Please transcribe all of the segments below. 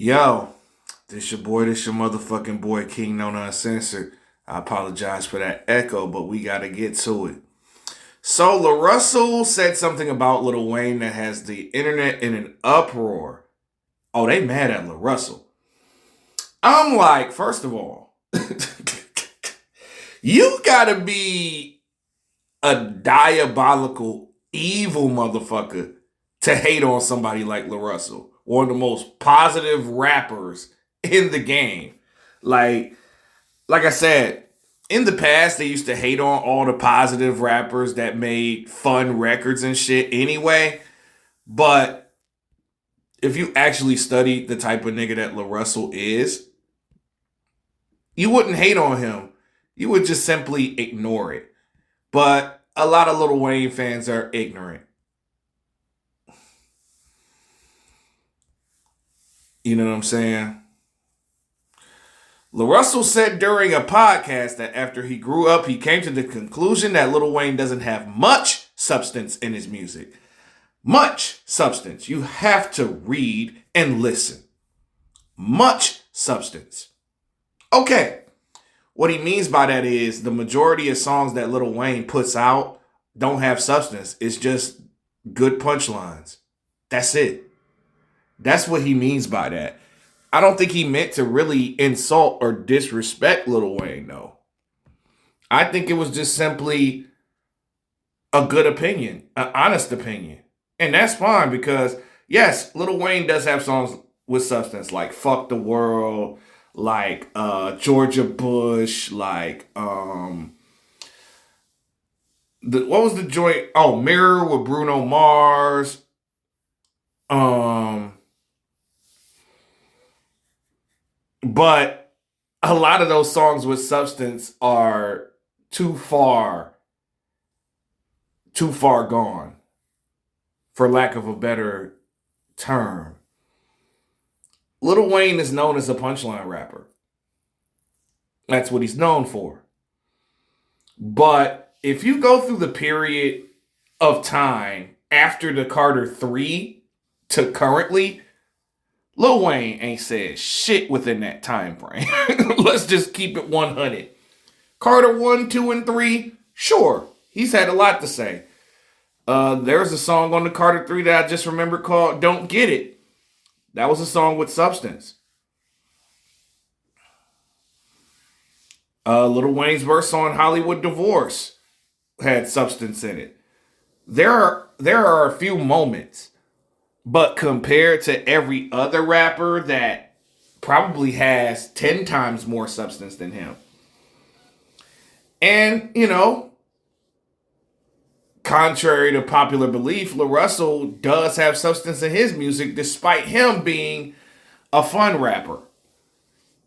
Yo, this your motherfucking boy King No Uncensored. I apologize for that echo, but we gotta get to it. So LaRussell said something about Lil Wayne that has the internet in an uproar. Oh, they mad at LaRussell. I'm like, first of all, you gotta be a diabolical, evil motherfucker to hate on somebody like LaRussell, one of the most positive rappers in the game. Like, like I said, in the past, they used to hate on all the positive rappers that made fun records and shit anyway. But if you actually study the type of nigga that LaRussell is, you wouldn't hate on him. You would just simply ignore it. But a lot of Lil Wayne fans are ignorant. You know what I'm saying? LaRussell said during a podcast that after he grew up, he came to the conclusion that Lil Wayne doesn't have much substance in his music. Much substance. You have to read and listen. Much substance. Okay. What he means by that is the majority of songs that Lil Wayne puts out don't have substance. It's just good punchlines. That's it. That's what he means by that. I don't think he meant to really insult or disrespect Lil Wayne, though. I think it was just simply a good opinion, an honest opinion. And that's fine because, yes, Lil Wayne does have songs with substance like Fuck the World, like Georgia Bush, like what was the joint? Oh, Mirror with Bruno Mars. But a lot of those songs with substance are too far gone, for lack of a better term. Lil Wayne is known as a punchline rapper. That's what he's known for. But if you go through the period of time after the Carter 3 to currently, Lil Wayne ain't said shit within that time frame. Let's just keep it 100. Carter 1, 2, and 3, sure, he's had a lot to say. There's a song on the Carter 3 that I just remember called Don't Get It. That was a song with substance. Lil Wayne's verse on Hollywood Divorce had substance in it. There are a few moments, but compared to every other rapper that probably has 10 times more substance than him. And, you know, contrary to popular belief, LaRussell does have substance in his music despite him being a fun rapper.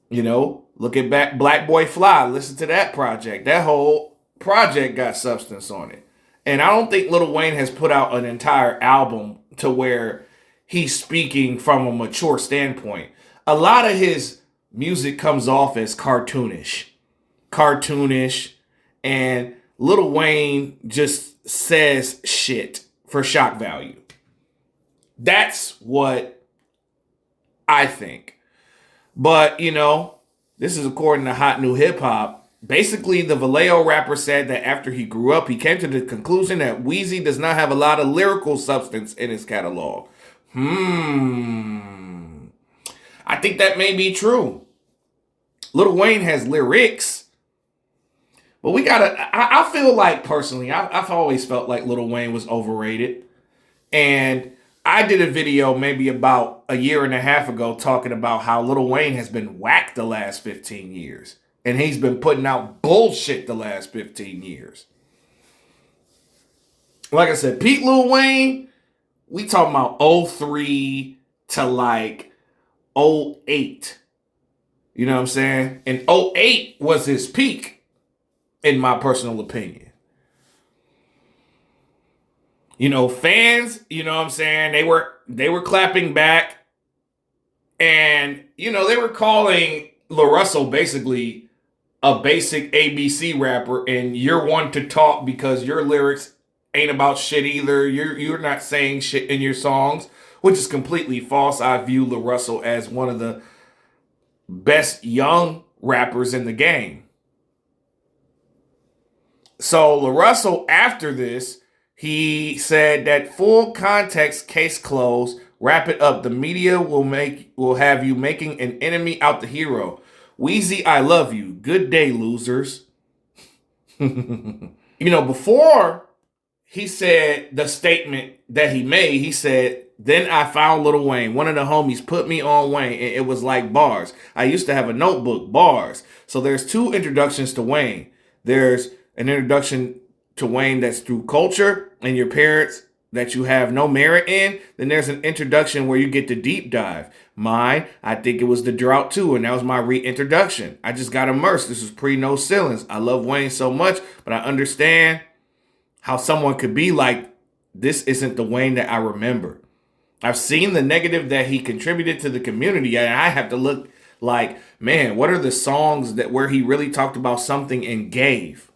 You know, look at Black Boy Fly. Listen to that project. That whole project got substance on it. And I don't think Lil Wayne has put out an entire album to where he's speaking from a mature standpoint. A lot of his music comes off as cartoonish. And Lil Wayne just says shit for shock value. That's what I think. But, you know, this is according to Hot New Hip Hop. Basically, the Vallejo rapper said that after he grew up, he came to the conclusion that Weezy does not have a lot of lyrical substance in his catalog. I think that may be true. Lil Wayne has lyrics, but we gotta, I feel like personally, I've always felt like Lil Wayne was overrated. And I did a video maybe about a year and a half ago talking about how Lil Wayne has been whacked the last 15 years. And he's been putting out bullshit the last 15 years. Like I said, Pete Lil Wayne, we talking about '03 to like '08. You know what I'm saying? And '08 was his peak, in my personal opinion. You know, fans, you know what I'm saying, they were clapping back. And, you know, they were calling LaRussell basically a basic ABC rapper, and you're one to talk because your lyrics ain't about shit either. You're not saying shit in your songs, which is completely false. I view LaRussell as one of the best young rappers in the game. So LaRussell, after this, he said that full context, case closed. Wrap it up. The media will have you making an enemy out the hero. Wheezy, I love you. Good day, losers. Before he said the statement that he made, he said, then I found Lil Wayne. One of the homies put me on Wayne, and it was like bars. I used to have a notebook, bars. So there's two introductions to Wayne. There's an introduction to Wayne that's through culture and your parents that you have no merit in. Then there's an introduction where you get to deep dive. Mine, I think it was The Drought 2, and that was my reintroduction. I just got immersed. This was pre-No Ceilings. I love Wayne so much, but I understand how someone could be like, this isn't the Wayne that I remember. I've seen the negative that he contributed to the community, and I have to look like, man, what are the songs that where he really talked about something and gave?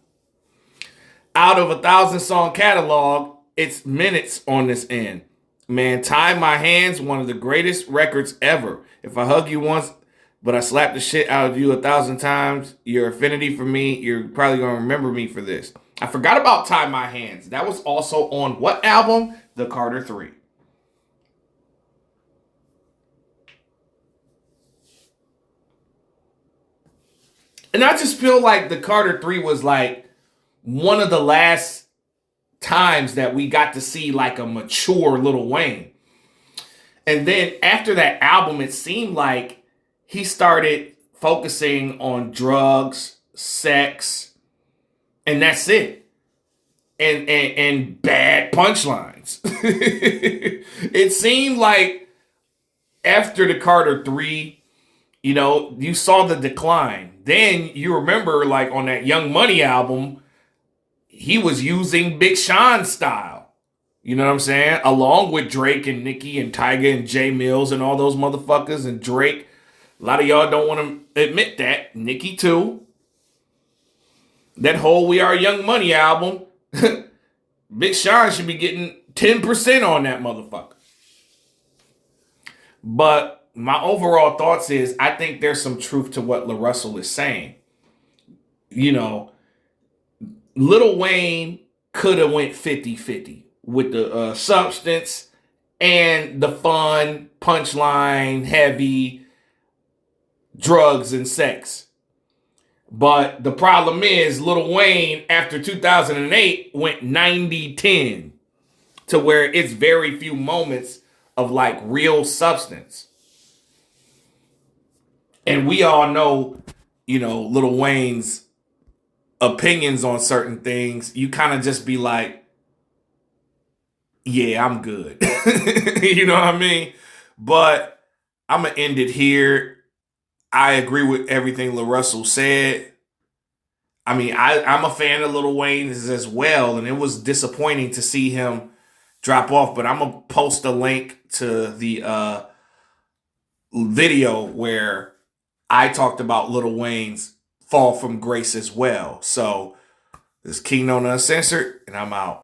Out of 1,000-song catalog, it's minutes on this end. Man, Tie My Hands, one of the greatest records ever. If I hug you once, but I slap the shit out of you 1,000 times, your affinity for me, you're probably going to remember me for this. I forgot about Tie My Hands. That was also on what album? The Carter 3. And I just feel like the Carter 3 was like one of the last times that we got to see like a mature Lil Wayne. And then after that album, it seemed like he started focusing on drugs, sex, and that's it. And bad punchlines. It seemed like after the Carter 3, you saw the decline. Then you remember like on that Young Money album, he was using Big Sean style. You know what I'm saying? Along with Drake and Nicki and Tyga and Jay Mills and all those motherfuckers and Drake. A lot of y'all don't want to admit that. Nicki too. That whole We Are Young Money album, Big Sean should be getting 10% on that motherfucker. But my overall thoughts is I think there's some truth to what LaRussell is saying. Lil Wayne could have went 50-50 with the substance and the fun, punchline, heavy drugs and sex. But the problem is Lil Wayne, after 2008, went 90-10 to where it's very few moments of like real substance. And we all know, Lil Wayne's opinions on certain things. You kind of just be like, yeah, I'm good. You know what I mean? But I'm going to end it here. I agree with everything LaRussell said. I mean, I'm a fan of Lil Wayne as well, and it was disappointing to see him drop off. But I'm going to post a link to the video where I talked about Lil Wayne's fall from grace as well. So this is King Known Uncensored, and I'm out.